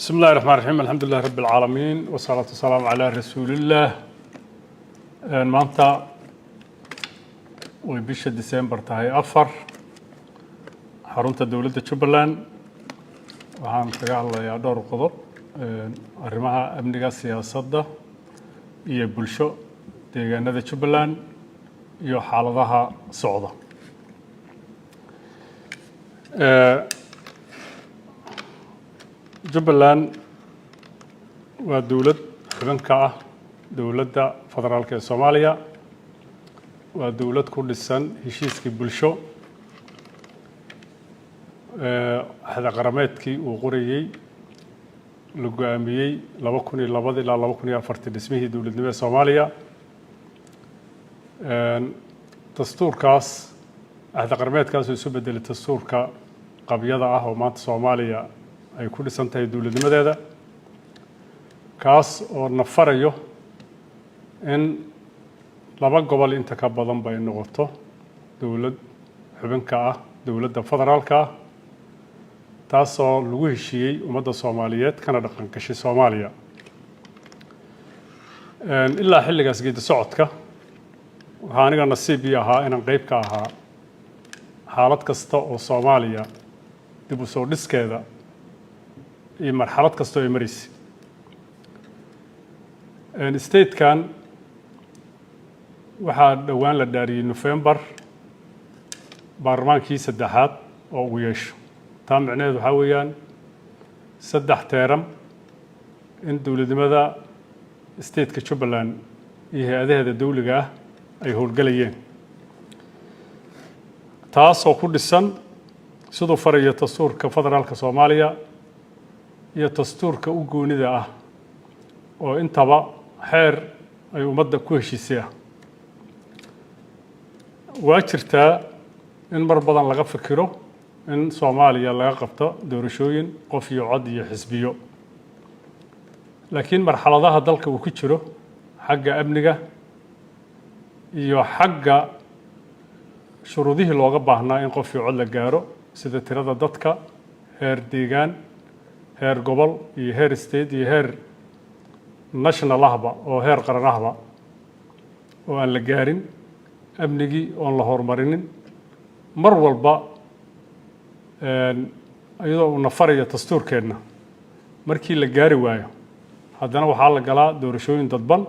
بسم الله الرحمن الرحيم الحمد لله رب العالمين والصلاة والسلام على رسول الله maanta way bisha December tahay 4 xarunta dawladda Jubbaland waxaan kaga hadlayaa dhowr qodob arrimaha amniga siyaasadda iyo bulsho deegaanada Jubbaland iyo xaaladaha socda Jubbaland waa dawlad xubin ka ah dawladda federaalka ee Soomaaliya waa dawlad ku dhisan heshiiskii bulsho hada qarameedkii uu qorayay la go'aamiyay 2002 ilaa 2004 dhismihii dawladnimada Soomaaliya dastuurkaas hada qarameedkaas uu isu bedelay dastuurka qabyada ah oo maanta Soomaaliya ay ku dhisan tahay dawladnimadeeda kaas oo nafarayo in laba gobol inta ka badan bay noqoto dawlad xubin ka ah dawladda federaalka taas oo lagu heshiiyay ummadda Soomaaliyeed kana dhaqan gashay Soomaaliya ilaa xilligaas geedi socodka waxaan aniga nasiib ahaa inaan qayb ka ahaa xaalad kasta oo Soomaaliya dib u soo dhiskeeda iyo marxalad kasta oo ay marisay state kan waxaa dhawaan la dhaariyay November baarlamaankii saddexaad oo uu yeesho taa macnaheedu waxa weeyaan 3 teeram in dawladnimada state-ka Jubbaland iyo hay'adaha dawliga ah ay howlgalayeen taas oo ku dhisan sidoo farayo dastuurka federaalka Soomaaliya iyo dastuurka u goonida ah oo intaba xeer ay ummadda ku heshiisay waa jirtaa in mar badan laga fikiro in Soomaaliya laga qabto doorashooyin qof iyo cod iyo xisbiyo laakiin marxaladaha dalka uu ku jiro xagga amniga iyo xagga shuruudihii looga baahnaa in qof iyo cod la gaaro sida tirada dadka heer deegaan heer gobol iyo heer state iyo heer national ahba oo heer qaran ahba oo aan la gaarin amnigii oon la horumarinin mar walba iyadoo uu nafarayo dastuurkeedna markii la gaari waayo haddana waxaa la galaa doorashooyin dadban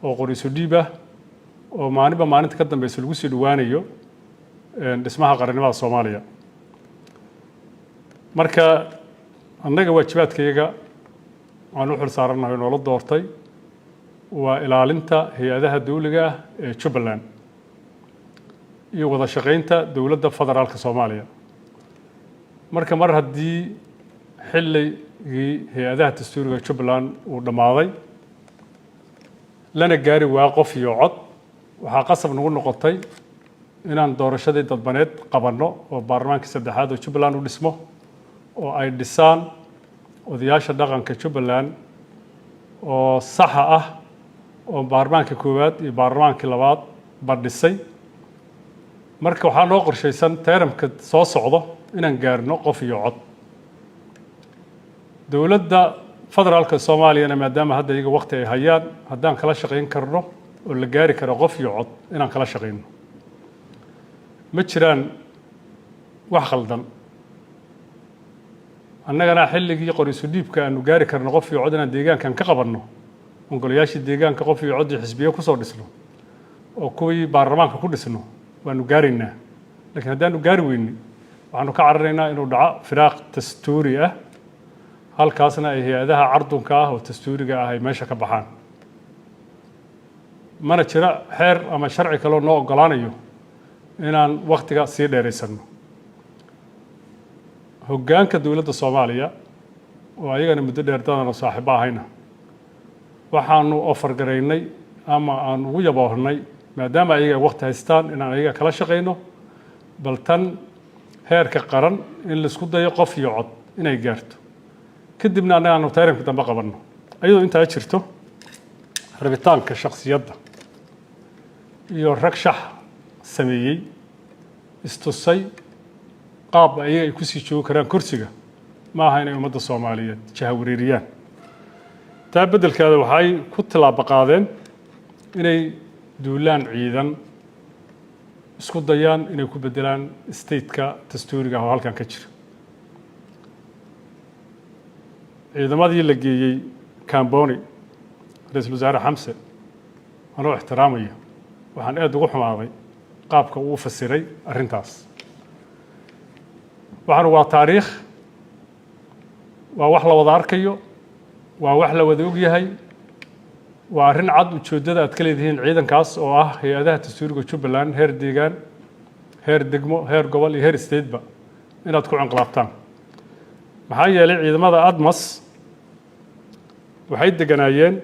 oo qoriiso dhiib ah oo maalinta ka dambeysa lagu sii dhawaanayo dhismaha qarannimada Soomaaliya marka annaga waajibaadkayga aan u xil saaranahay noola doortay waa ilaalinta hay'adaha dawliga ah ee Jubbaland iyo wada shaqeynta dawladda federaalka Soomaaliya marka mar haddii xilligii hay'adaha dastuuriga Jubbaland uu dhamaaday lana gaari waa qof iyo cod waxaa qasab nagu noqotay inaan doorashadii dadbaneed qabanno oo baarlamaankii saddexaad oo Jubbaland u dhismo oo ay dhisaan odayaasha dhaqanka Jubbaland oo sax ah oo baarlamaanka koowaad iyo baarlamaankii labaad ba dhisay marka waxaa noo qorshaysan teeramka soo socdo inaan gaarno qof iyo cod dawladda federaalka Soomaaliya maadaama hadda iyaga waqti ay hayaan haddaan kala shaqeyn karno oo la gaari karo qof iyo cod inaan kala shaqeyno ma jiraan wax khaldan annagana xilligii qoriiso dhiibka aanu gaari karno qof iyo cod inaan deegaankan ka qabanno ongolayaashii deegaanka qof iyo cod iyo xisbiyo ku soo dhisno oo kuwii baarlamaanka ku dhisno waanu gaaraynaa laakiin haddaanu gaari weynin waxaanu ka cararaynaa inuu dhaco firaaq dastuuri ah halkaasna ay hay'adaha cardunka ah oo dastuuriga ah ay meesha ka baxaan mana jira xeer ama sharci kaloo noo ogolaanayo inaan waqtiga sii dheeraysano hoggaanka dawladda Soomaaliya oo ayagana muddo dheer dadana saaxiibo ahayna waxaanu offer gareynay ama aan ugu yaboohnay maadaama ayaga waqti haystaan inaan ayaga kala shaqeyno bal tan heerka qaran in la isku dayo qof iyo cod inay gaarto kadibna anaanu taariikhda dambe qabanno ayadoo inta ay jirto rabitaanka shakhsiyadda iyo rag shax sameeyay istusay qaab ay ku sii joogi karaan kursiga maaha inay ummadda Soomaaliyeed jahawareeriyaan taa beddelkeeda waxay ku tilaabo qaadeen inay duulaan ciidan isku dayaan inay ku beddelaan state-ka dastuuriga oo halkan ka jira ciidamadii la geeyey Kamboni ra'iisul wasaare Xamse anoo ixtiraamaya waxaan aad ugu xumaaday qaabka uu fasiray arrintaas waxaan waa taariikh waa wax la wada arkayo waa wax la wada og yahay waa arrin cad ujeedada aad ka leedihiin ciidankaas oo ah hay'adaha dastuuriga Jubbaland heer deegaan heer degmo heer gobol iyo heer state-ba inaad ku inqilaabtaan maxaa yeelay ciidamada ADMAS waxay deganaayeen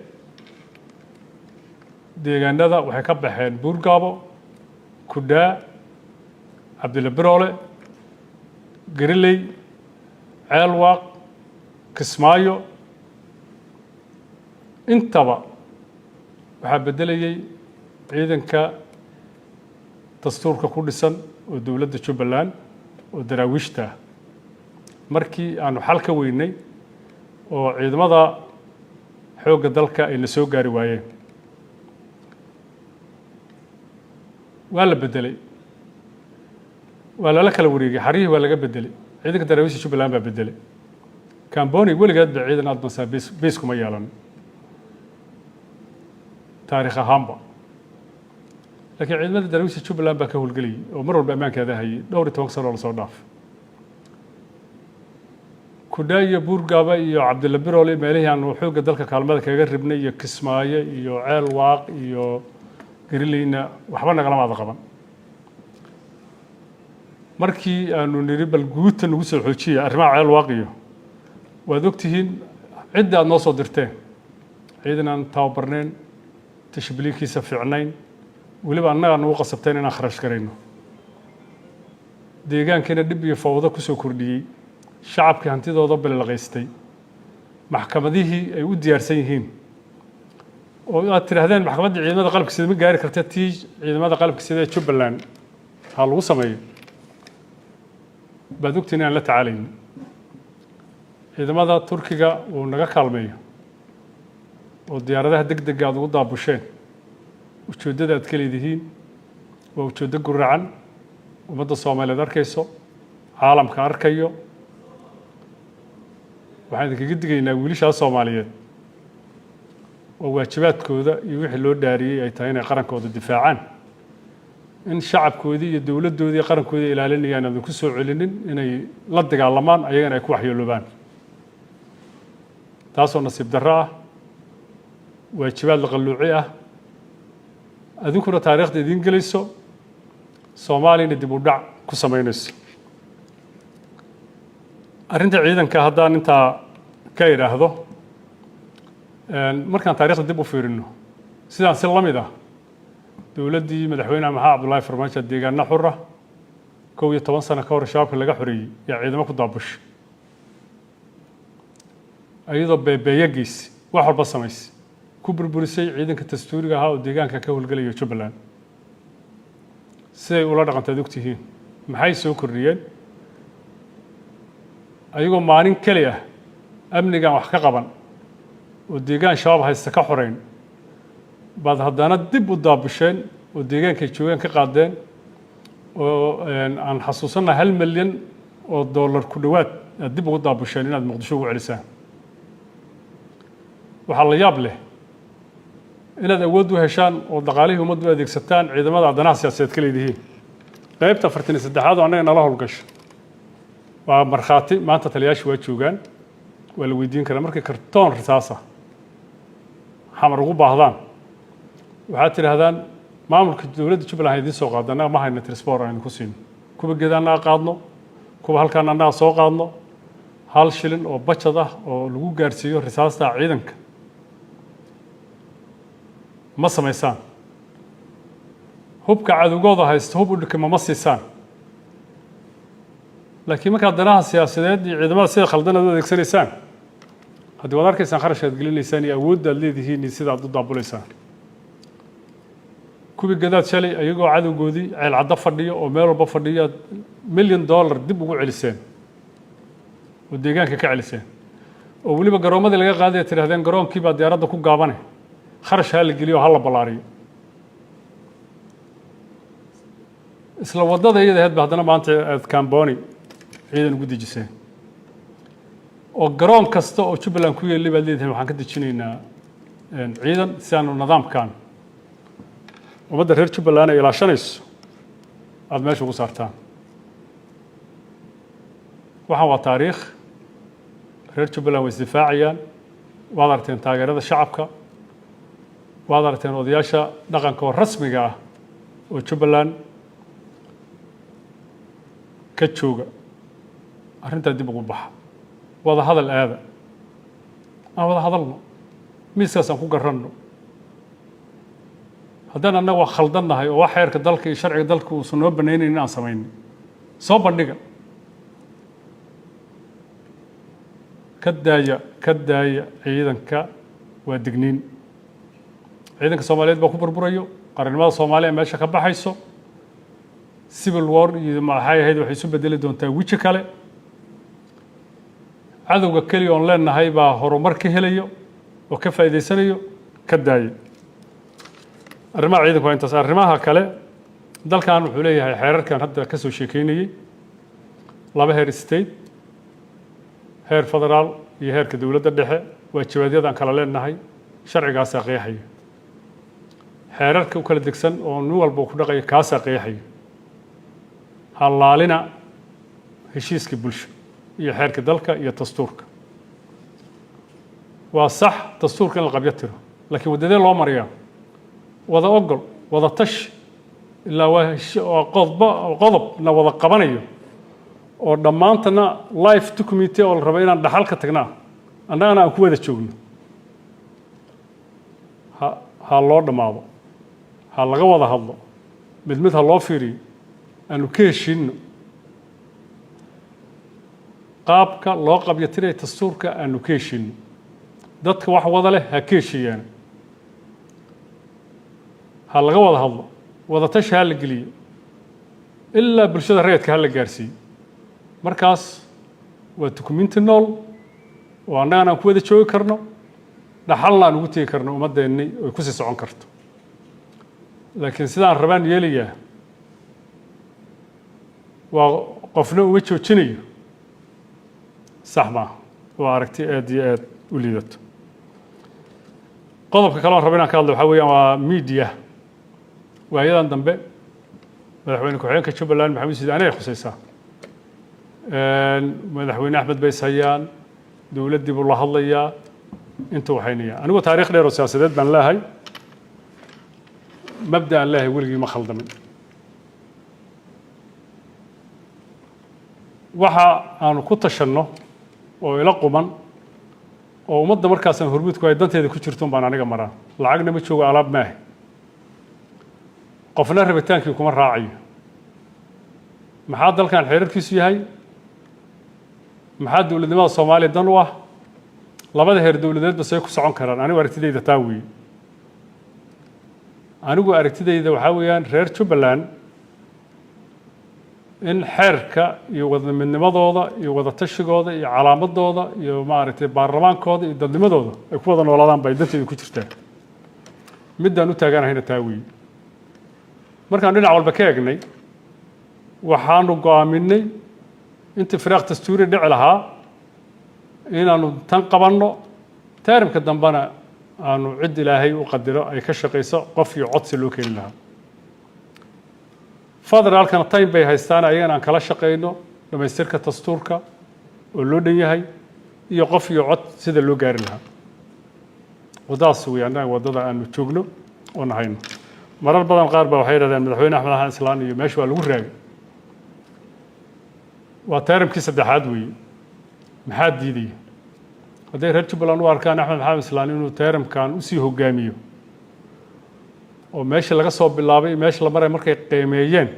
deegaanada waxay ka baxeen Buurgaabo Kudaa Cabdilla Biroole Gariley Ceelwaaq Kismaayo intaba waxaa beddelayay ciidanka dastuurka ku dhisan oo dowladda Jubbaland oo daraawiishta markii aanu xal ka weynay oo ciidamada xoogga dalka ay la soo gaari waayeen waa la beddelay waa lala kala wareegay xarihii waa laga beddelay ciidanka daraawiishta Jubbaland baa beddelay Kamboni weligeed ba ciidan ADMAS base kuma yeelan taariikh ahaanba laakiin ciidamada daraawiishta Jubbaland baa ka howlgeliyay oo mar walba ammaankeeda hayay dhowr iyo 10 sano la soo dhaaf Kudaa iyo Buurgaabo iyo Cabdilla Biroole meelihii aanu xoogga dalka kaalmada kaga ribnay iyo Kismaayo iyo Ceelwaaq iyo Garileyna waxba nagala wada qaban markii aanu niri bal guuta nagu soo xoojiyay arrimaha Ceelwaaq iyo waad ogtihiin cidda aad noo soo dirteen ciidan aan tababarnayn tashbiilikiisa fiicnayn weliba annaga nagu qasabteen inaan kharash garayno deegaankeena dhib iyo fawdo ku soo kordhiyey shacabkii hantidooda balaqaystay maxkamadihii ay u diyaarsan yihiin oo aad tiraahdeen maxkamadda ciidamada qalabka sida ma gaari karta tii ciidamada qalabka sida Jubbaland ha lagu sameeyo baad ogtiin aan la tacaalayno ciidamada Turkiga uu naga kaalmeeyo oo diyaaradaha degdega aad ugu daabusheen ujeedada aad ka leedihiin waa ujeedo guracan ummadda Soomaaliyeed arkayso caalamka arkayo waxaan idinkaga digaynaa wiilasha Soomaaliyeed oo waajibaadkooda iyo wixii loo dhaariyay ay tahay inay qarankooda difaacaan in shacabkoodii iyo dowladdoodii qarankooda ilaalinayaan aan ku soo celinin inay la dagaalamaan ayagana ay ku waxyeeloobaan taasoo nasiib darro ah waajibaad la qalluuci ah adinkuna taariikhda idin gelayso Soomaaliyana dib u dhac ku sameynayso arrinta ciidanka haddaan intaa ka idhaahdo markaan taariikhda dib u fiirino sidaan si la mid ah dowladdii madaxweynaha maxamed cabdullaahi farmaajo deegaana xur ah 11 sano ka hor shabaabka laga xoreeyey yaa ciidamo ku daabushay ayadoo beebeeyagiis wax walba samaysay ku burburisay ciidanka dastuuriga ahaa oo deegaanka ka howlgelaya Jubbaland siday ula dhaqantaad ogtihiin maxay soo kordhiyeen ayagoo maalin kali ah amnigan wax ka qaban oo deegaan shabaab haysta ka xoreyn baad haddana dib u daabusheen oo deegaankay joogaan ka qaadeen oo aan xasuusanahay 1 milyan oo dollar ku dhawaad aad dib ugu daabusheen inaad Muqdisho ugu celisaan waxaa la yaab leh inaad awood u heshaan oo dhaqaalihii ummaddu adeegsataan ciidamada danaha siyaasadeed ka leedihiin qaybta 43 oo annaga nala howlgasho waa markhaati maanta taliyayaashu waa joogaan waa la weydiin karaa markay kartoon risaasa xamar ugu baahdaan waxaad tidhaahdaan maamulka dowladda Jubbaland idiin soo qaado annaga ma hayno transport aan ku siin kuwa geedaanna qaadno kuwa halkaan annaga soo qaadno 1 shilin oo bajad ah oo lagu gaarsiiyo risaasta ciidanka ma samaysaan hubka cadowgooda haysta hub u dhikama ma siisaan laakiin markaad danaha siyaasadeed iyo ciidamada sida khaldan aad u adeegsanaysaan haddii waad arkaysaan kharashaad gelinaysaan iyo awoodda aad leedihiin iyo sida aad u daabulaysaan kuwii gadaad shalay ayagoo cadowgoodii ceel cadda fadhiyo oo meel walba fadhiyo $1 milyan dib ugu celiseen وديجان كعلسين وولي بقرامة اللي قاعدة ترهدين قرام كيف بدي أرد كوب قابنه خرج هالجليو هلا بلاري إسلا وضد هي هاد بعدنا ما أنت كان بوني عيدا نقول جسين وقرام كستو وشوف الأنكوية اللي بديتهم وحن كنت تشينينا عيدا سان النظام كان وبدر هير شوف أنا إلى شنيس هذا ماشي وصارتان وحوا تاريخ هير شوف لنا وزدفاعيا وقدرتين تاجر الشعبك وقدرتين ودياشة دقن كور رسمي جاه وشوف لنا كتشوجا أرنت دي بقول بحر وهذا هذا الآذى هذا هذا ميسا كو قرنو هدانا أنا خلدنا هاي وحير كدلك شرعي دلك وسنو بنيني ناس سمين صوب النجا كدايا عيدا كا ودقنين عيدا كصوماليات بكو بربريو قرنمada Soomaaliya meesha ka baxayso civil war iyo maxay ahayd waxay isu bedeli doontaa wiji kale cadawga kaliya oo leenahay baa horumar ka helayo oo ka faa'iideysanayo ka daayay arrimaha ciidanku waa intaas arrimaha kale dalkan wuxuu leeyahay xeerarkan hadda ka soo sheekeynayay laba heer state heer federaal iyo heerka dawladda dhexe waajibaadyadan kala leenahay sharcigaas qeexaya xeerarka u kala degsan oo nin walba ku dhaqay kaas qeexaya halaalina heshiiska bulsho iyo xeerka dalka iyo dastuurka waa sax dastuurka in la qabyo tiro laakiin wadadee loo mariyaa wada ogol wada tash ilaa waa qodobna wada qabanayo oo dhammaantana life document oo la rabo inaan dhaxal ka tagnaa annagana aan ku wada joogno ha loo dhamaado ha laga wada hadlo mid ha loo fiiriyo aanu ka heshiino qaabka loo qabyo tiray dastuurka aanu ka heshiino dadka wax wada leh ha ka heshiiyaan ha laga wada hadlo wada tash ha la geliyo ilaa bulshada rayidka ha la gaarsiiyo markaas waa dukumenti nool oo annagana aan ku wada joogi karno dhaxalna aan ugu tegi karno ummaddeennii oy ku sii socon karto laakiin sidaan rabaan yeelayaa waa qofna uma joojinayo sax maaha waa aragti aad iyo aad u liidato qodobka kale aan rabo inaan ka hadlo waxaa weeyaan waa media waayadan dambe madaxweyne ku-xigeenka Jubbaland Maxamed Siid anay khusaysaa madaxweyne Axmed bay sayaan dawladdii buu la hadlayaa inta waxaynaya anigu taariikh dheer oo siyaasadeed baan leeyahay mabda aan leeyahay weligii ma khaldamin waxa aanu ku tashanno oo ila quman oo ummadda markaasaan hormuudku ay danteeda ku jirto baan aniga maraa lacagna ma joogo alaab maahe qofna rabitaankii kuma raacayo maxaa dalkan xeerarkiisu yahay maxaa dawladnimada Soomaaliya dan u ah labada heer dawladeed ba say ku socon karaan anigu aragtidayda taa weey anigu aragtidayda waxa weeyaan reer Jubbaland in xeerka iyo wada midnimadooda iyo wada tashigooda iyo calaamadooda iyo maaragtay baarlamaankooda iyo dadnimadooda ay ku wada noolaadaan bay danteedu ku jirtaa midaan u taaganahayna taa weey markaan dhinac walba ka eegnay waxaanu go'aaminay inta firaaq dastuuri dhici lahaa inaanu tan qabanno taariikhka dambana aanu cid ilaahay u qadiro ay ka shaqeyso qof iyo codsi loo keenin lahaa federaalkana time bay haystaan ayagana aan kala shaqeyno dhamaystirka dastuurka oo loo dhan yahay iyo qof iyo cod sida loo gaari lahaa wadaas weeyaan wadada aanu joogno oo nahayno marar badan qaar baa waxay yiraahdeen madaxweyne Axmed Xasan Islaan iyo meesha waa lagu raagay waa taariikhkii saddexaad weey maxaa diiday haday reer Jubbaland u arkaan Axmed Xasan Islaan inuu taariikhkan u sii hogaamiyo oo meesha laga soo bilaabay meesha la maray markay qiimeeyeen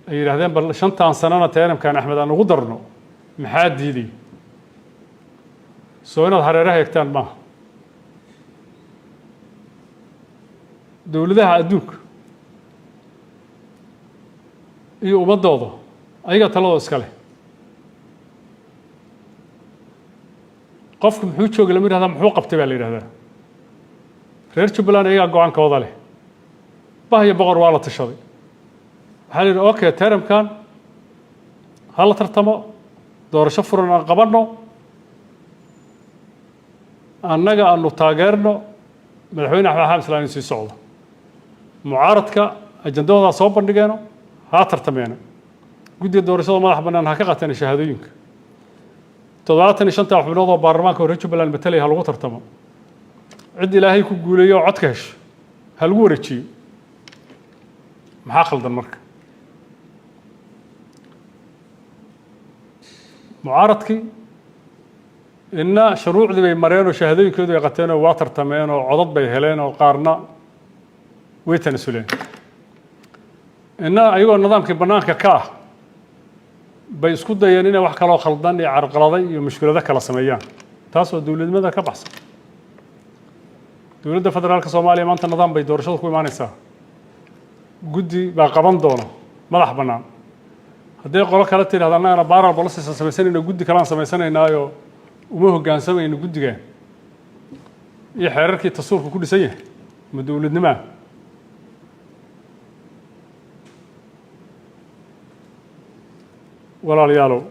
ay yiraahdeen bal 5 sanana taariikhkan Axmed aan ugu darno maxaa diiday soo inaad hareeraha eegtaan ma dawladaha adduunka iyo ummadooda ayaga talado iska leh qofku muxuu jooga lama yidhahdaa muxuu qabtay baa la yidhahdaa reer Jubbaland ayagaa go-aankooda leh bahaya boqor waa la tashaday waxaa la yidhi okay termkan ha la tartamo doorasho furan aan qabanno annaga aanu taageerno madaxweyne axmed maxamed islaan inuu sii socdo mucaaradka ajandadooda soo bandhigeeno ha tartameeno guddiga doorashada madax bannaan ha ka qaateen shahaadooyinka 75 xubnood oo baarlamaanka reer Jubbaland matalaya ha lagu tartamo cid ilaahay ku guuleeyo oo cod ka hesho ha lagu wareejiyo maxaa khaldan marka mucaaradkii inna shuruucdii bay mareen oo shahaadooyinkoodu ay qateen oo waa tartameen oo codad bay heleen oo qaarna way tanasuleen inna ayagoo nidaamkii bannaanka ka ah bay isku dayeen inay wax kaloo khaldan iyo carqaladay iyo mushkilado kala sameeyaan taasoo dowladnimada ka baxsan dowladda federaalka Soomaaliya maanta nidaam bay doorashada ku imaanaysaa guddi baa qaban doona madax bannaan haddii qolo kale tiraahdo annagana baarar policies samaysanayno guddi kale aan samaysanaynaayoo uma hoggaansamayno guddiga iyo xeerarkii dastuurku ku dhisan yahay ma dowladnimo walaalayaalow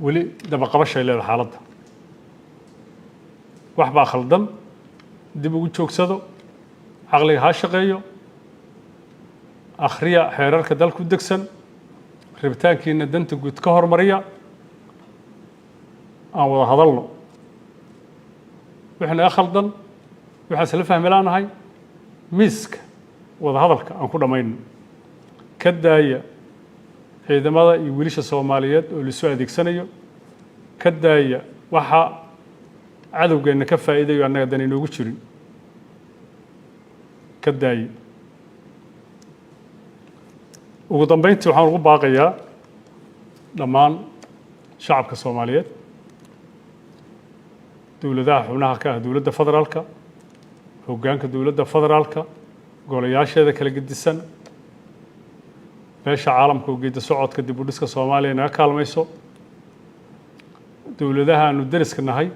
weli daba qabashay leedahay xaaladda wax baa khaldan dib ugu joogsado caqliga ha shaqeeyo akhriya xeerarka dalku degsan rabitaankiina danta guud ka hormariya aan wada hadalno wixii naga khaldan waxaan isla fahmi laanahay miiska wada hadalka aan ku dhammayno ka daaya ciidamada iyo wiilasha Soomaaliyeed oo la soo adeegsanayo ka daaya waxa cadowgeena ka faa'iidayo annaga dan inoogu jirin ka daaya ugu dambeyntii waxaan ugu baaqayaa dhammaan shacabka Soomaaliyeed dowladaha xubnaha ka ah dowladda federaalka hoggaanka dowladda federaalka golayaasheeda kala gedisan beesha caalamka oo geedda socodka dib u dhiska Soomaaliya naga kaalmayso dowladaha aanu deriska nahay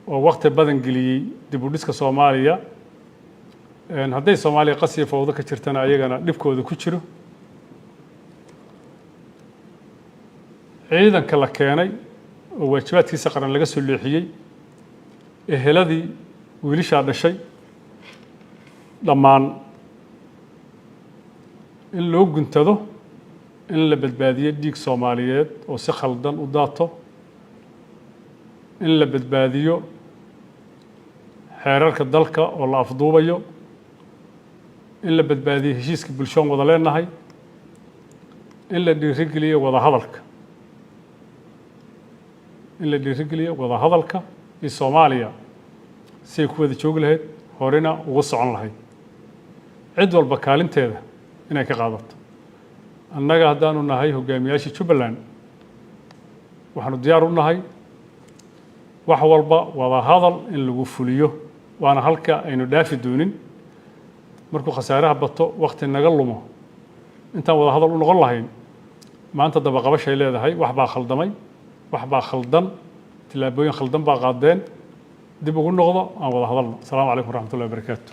oo waqti badan geliyey dib u dhiska Soomaaliya hadday Soomaaliya qasiyo fawdo ka jirtana ayagana dhibkooda ku jiro ciidanka la keenay oo waajibaadkiisa qaran laga soo leexiyey eheladii wiilasha dhashay dhammaan in loo guntado in la badbaadiyo dhiig Soomaaliyeed oo si khaldan u daato in la badbaadiyo xeerarka dalka oo la afduubayo in la badbaadiyo heshiiska bulshoon wada leenahay in la dhiirigeliyo wada hadalka iyo Soomaaliya si ay ku wada joogi lahayd horena ugu socon lahayd cid walba kaalinteeda inay ka qaadato annaga haddaanu nahay hogaamiyaashii Jubbaland waxaanu diyaar u nahay wax walba wada hadal in lagu fuliyo waana halka aynu dhaafi doonin markuu khasaaraha bato waqti naga lumo intaan wada hadal u noqon lahayn maanta daba qabashay leedahay wax baa khaldamay wax baa khaldan tilaabooyin khaldan baa qaadeen dib ugu noqdo aan wada hadalno asalaamu calaykum waraxmatullahi wabarakaatu